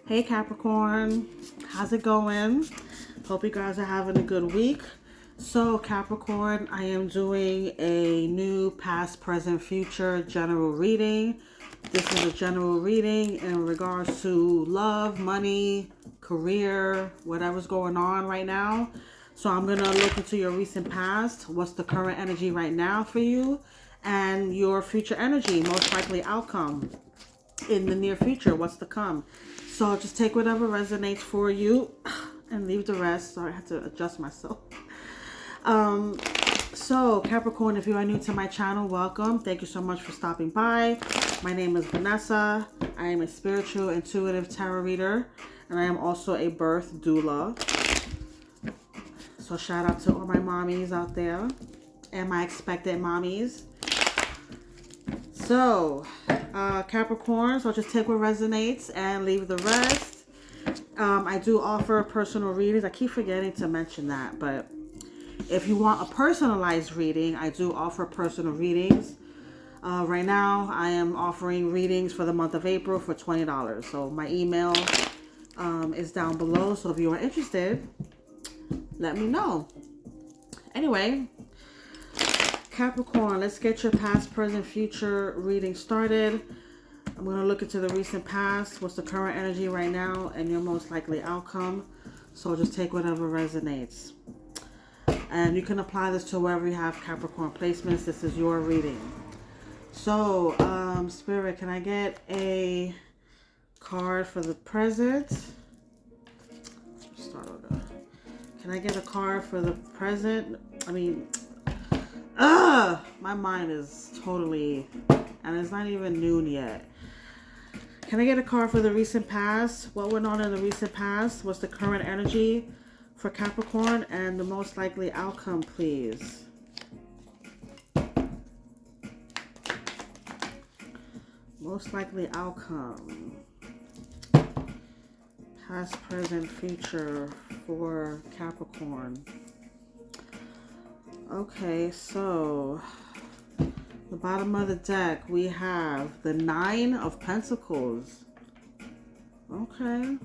Hey Capricorn, how's it going? Hope you guys are having a good week. So Capricorn, I am doing a new past, present, future general reading. This is a general reading in regards to love, money, career, whatever's going on right now. So I'm going to look into your recent past, what's the current energy right now for you, and your future energy, most likely outcome in the near future, what's to come. So just take whatever resonates for you and leave the rest. Sorry, I had to adjust myself. So Capricorn, if you are new to my channel, welcome. Thank you so much for stopping by. My name is Vanessa. I am a spiritual intuitive tarot reader, and I am also a birth doula. So shout out to all my mommies out there and my expected mommies. So Capricorn, so just take what resonates and leave the rest. I do offer personal readings. I keep forgetting to mention that, but if you want a personalized reading, I do offer personal readings. Right now, I am offering readings for the month of April for $20. So my email is down below. So if you are interested, let me know. Anyway, Capricorn, let's get your past, present, future reading started. I'm going to look into the recent past, what's the current energy right now, and your most likely outcome. So just take whatever resonates. And you can apply this to wherever you have Capricorn placements. This is your reading. So, Spirit, can I get a card for the present? Start over. Can I get a card for the present? My mind is totally, and it's not even noon yet. Can I get a card for the recent past? What went on in the recent past? What's the current energy for Capricorn and the most likely outcome, please? Most likely outcome. Past, present, future for Capricorn. Okay, so the bottom of the deck, we have the Nine of Pentacles. Okay.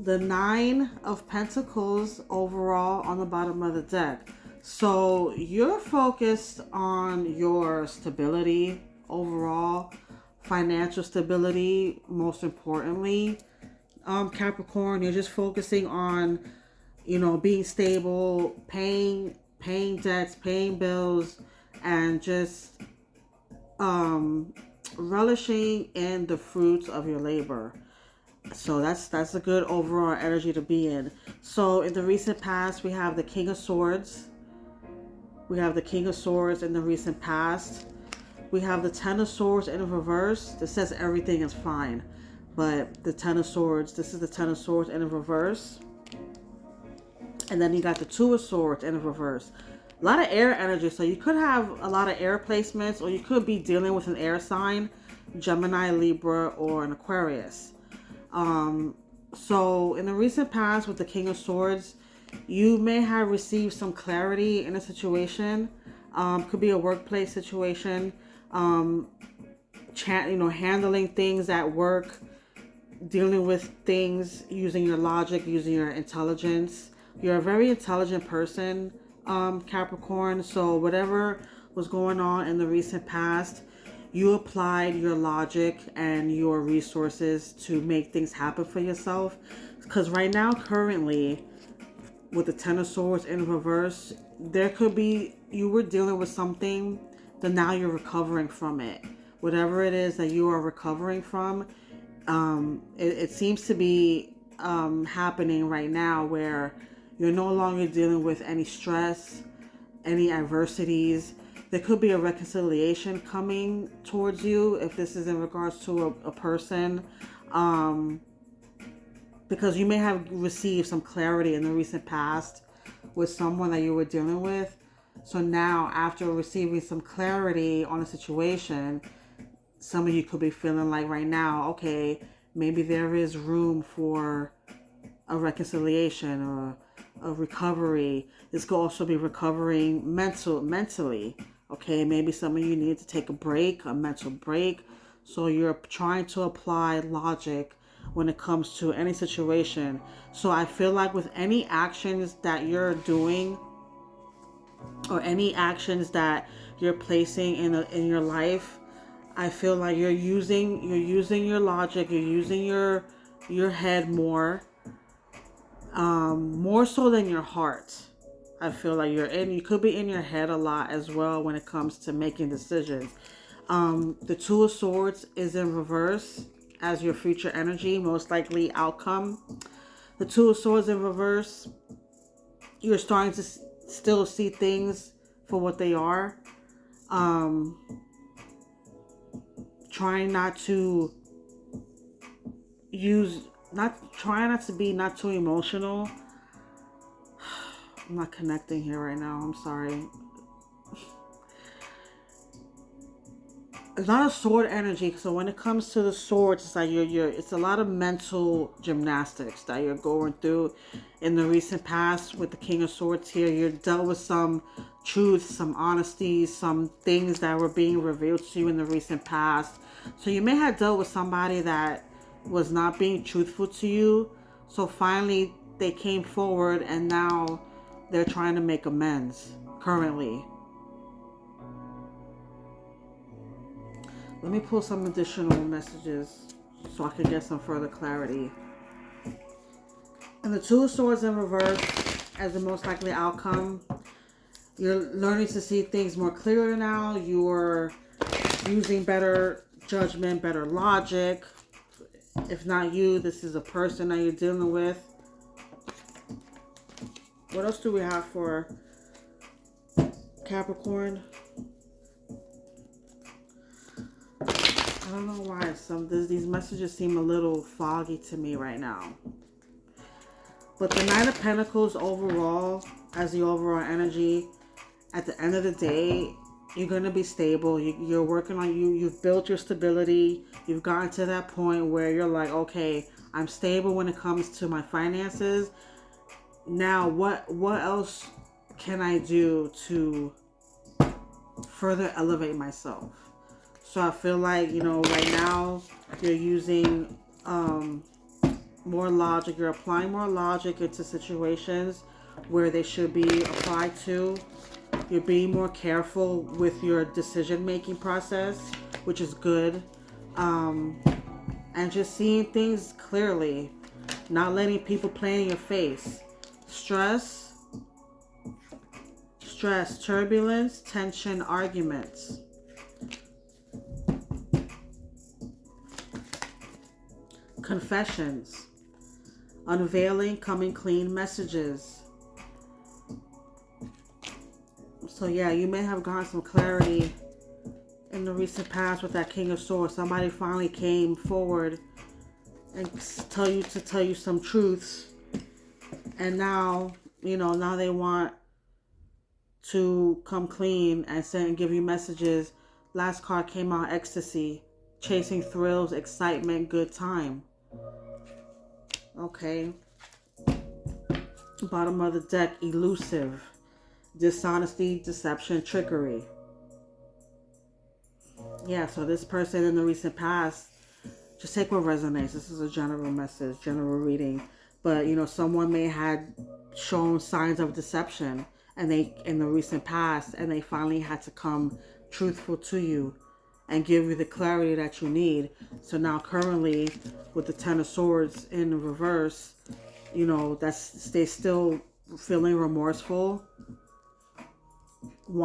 The Nine of Pentacles overall on the bottom of the deck. So you're focused on your stability overall, financial stability, most importantly. Capricorn, you're just focusing on, being stable, paying debts, paying bills, and just relishing in the fruits of your labor. So that's a good overall energy to be in. So in the recent past, we have the King of Swords. We have the King of Swords in the recent past. We have the Ten of Swords in reverse. This says everything is fine. But the Ten of Swords, this is the Ten of Swords in reverse. And then you got the Two of Swords in reverse. A lot of air energy. So you could have a lot of air placements, or you could be dealing with an air sign, Gemini, Libra, or an Aquarius. So in the recent past with the King of Swords, you may have received some clarity in a situation. Could be a workplace situation. Handling things at work, dealing with things using your logic, using your intelligence. You're a very intelligent person, Capricorn. So whatever was going on in the recent past, you applied your logic and your resources to make things happen for yourself. Because right now, currently, with the Ten of Swords in reverse, there could be, you were dealing with something, then now you're recovering from it. Whatever it is that you are recovering from, it seems to be happening right now, where you're no longer dealing with any stress, any adversities. There could be a reconciliation coming towards you if this is in regards to a person, because you may have received some clarity in the recent past with someone that you were dealing with. So now, after receiving some clarity on a situation, some of you could be feeling like right now, okay, maybe there is room for a reconciliation or a recovery. This could also be recovering mentally. Okay, maybe some of you need to take a break, a mental break. So you're trying to apply logic when it comes to any situation. So I feel like with any actions that you're doing, or any actions that you're placing in your life, I feel like you're using your logic, you're using your head more so than your heart. I feel like you could be in your head a lot as well when it comes to making decisions. The Two of Swords is in reverse as your future energy, most likely outcome. The Two of Swords in reverse, you're starting to still see things for what they are. Trying not to trying not to be not too emotional. I'm not connecting here right now. I'm sorry. It's not a sword energy. So when it comes to the swords, it's like it's a lot of mental gymnastics that you're going through in the recent past with the King of Swords here. You're dealt with some truth, some honesty, some things that were being revealed to you in the recent past. So you may have dealt with somebody that was not being truthful to you. So finally they came forward and now they're trying to make amends currently. Let me pull some additional messages so I can get some further clarity. And the Two of Swords in reverse as the most likely outcome. You're learning to see things more clearly now. You're using better judgment, better logic. If not you, this is a person that you're dealing with. What else do we have for Capricorn? I don't know why these messages seem a little foggy to me right now. But the Nine of Pentacles overall, as the overall energy, at the end of the day, you're going to be stable. You're working on you've built your stability. You've gotten to that point where you're like, okay, I'm stable when it comes to my finances. Now, what else can I do to further elevate myself? So I feel like, right now you're using more logic. You're applying more logic into situations where they should be applied to. You're being more careful with your decision-making process, which is good. And just seeing things clearly. Not letting people play in your face. Stress, turbulence, tension, arguments. Confessions, unveiling, coming clean messages. So yeah, you may have gotten some clarity in the recent past with that King of Swords. Somebody finally came forward and tell you some truths, and now now they want to come clean and send and give you messages. Last card came out, ecstasy, chasing thrills, excitement, good time. Okay. Bottom of the deck, elusive, dishonesty, deception, trickery. Yeah, so this person in the recent past, just take what resonates. This is a general message, general reading. But, someone may have shown signs of deception in the recent past, and they finally had to come truthful to you and give you the clarity that you need. So now currently with the Ten of Swords in reverse, they still feeling remorseful,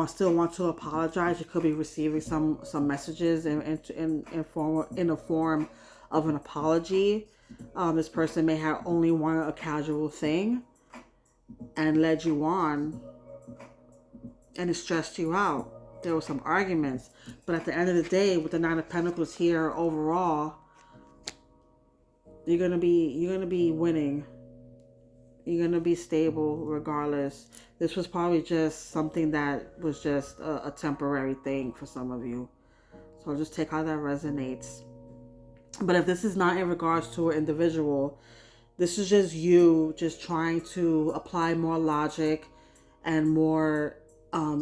still want to apologize. You could be receiving some messages in a form of an apology. This person may have only wanted a casual thing and led you on, and it stressed you out. There were some arguments, but at the end of the day, with the Nine of Pentacles here overall, you're gonna be winning. You're gonna be stable regardless. This was probably just something that was just a temporary thing for some of you. So just take how that resonates. But if this is not in regards to an individual, this is just you just trying to apply more logic and more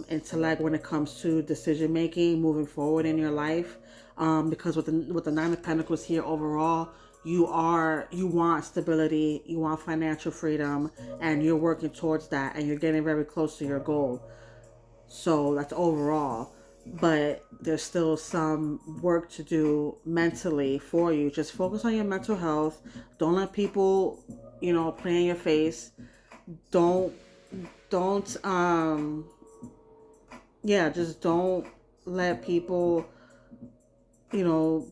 intellect when it comes to decision making moving forward in your life. Because with the Nine of Pentacles here overall, you want stability, you want financial freedom, and you're working towards that, and you're getting very close to your goal. So that's overall. But there's still some work to do mentally for you. Just focus on your mental health. Don't let people, play in your face. Don't don't yeah, just don't let people, you know,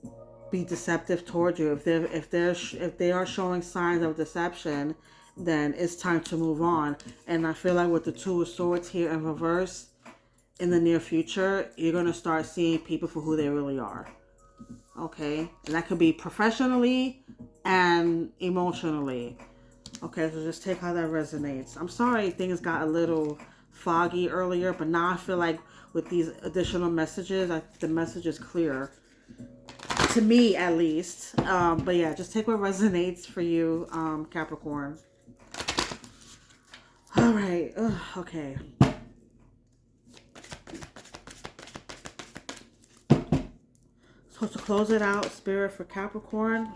be deceptive towards you. If they are showing signs of deception, then it's time to move on. And I feel like with the Two of Swords here in reverse, in the near future, you're going to start seeing people for who they really are. Okay? And that could be professionally and emotionally. Okay, so just take how that resonates. I'm sorry things got a little foggy earlier, but now I feel like with these additional messages, the message is clear. To me, at least. But yeah, just take what resonates for you, Capricorn. All right. Ugh, okay. So to close it out, Spirit for Capricorn,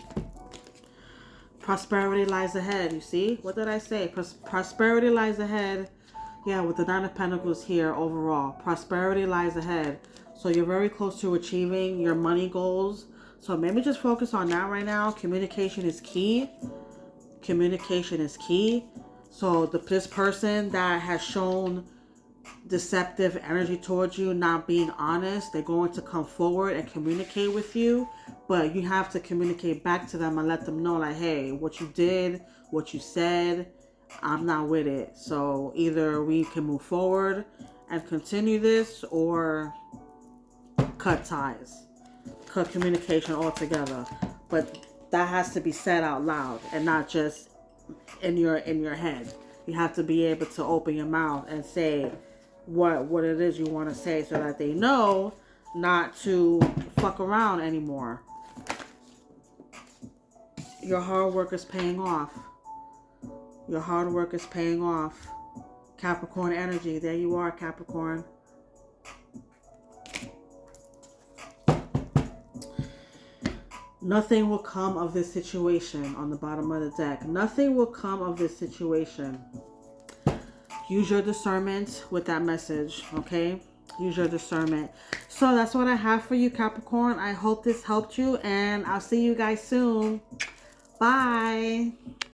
prosperity lies ahead. You see? What did I say? Prosperity lies ahead. Yeah, with the Nine of Pentacles here overall. Prosperity lies ahead. So you're very close to achieving your money goals. So maybe just focus on that right now. Communication is key. Communication is key. So this person that has shown deceptive energy towards you, not being honest, they're going to come forward and communicate with you, but you have to communicate back to them and let them know, like, hey, what you did, what you said, I'm not with it. So either we can move forward and continue this, or cut ties, cut communication altogether. But that has to be said out loud and not just in your head. You have to be able to open your mouth and say what it is you want to say, so that they know not to fuck around anymore. Your hard work is paying off. Your hard work is paying off. Capricorn energy. There you are, Capricorn. Nothing will come of this situation on the bottom of the deck. Nothing will come of this situation. Use your discernment with that message, okay? Use your discernment. So that's what I have for you, Capricorn. I hope this helped you, and I'll see you guys soon. Bye.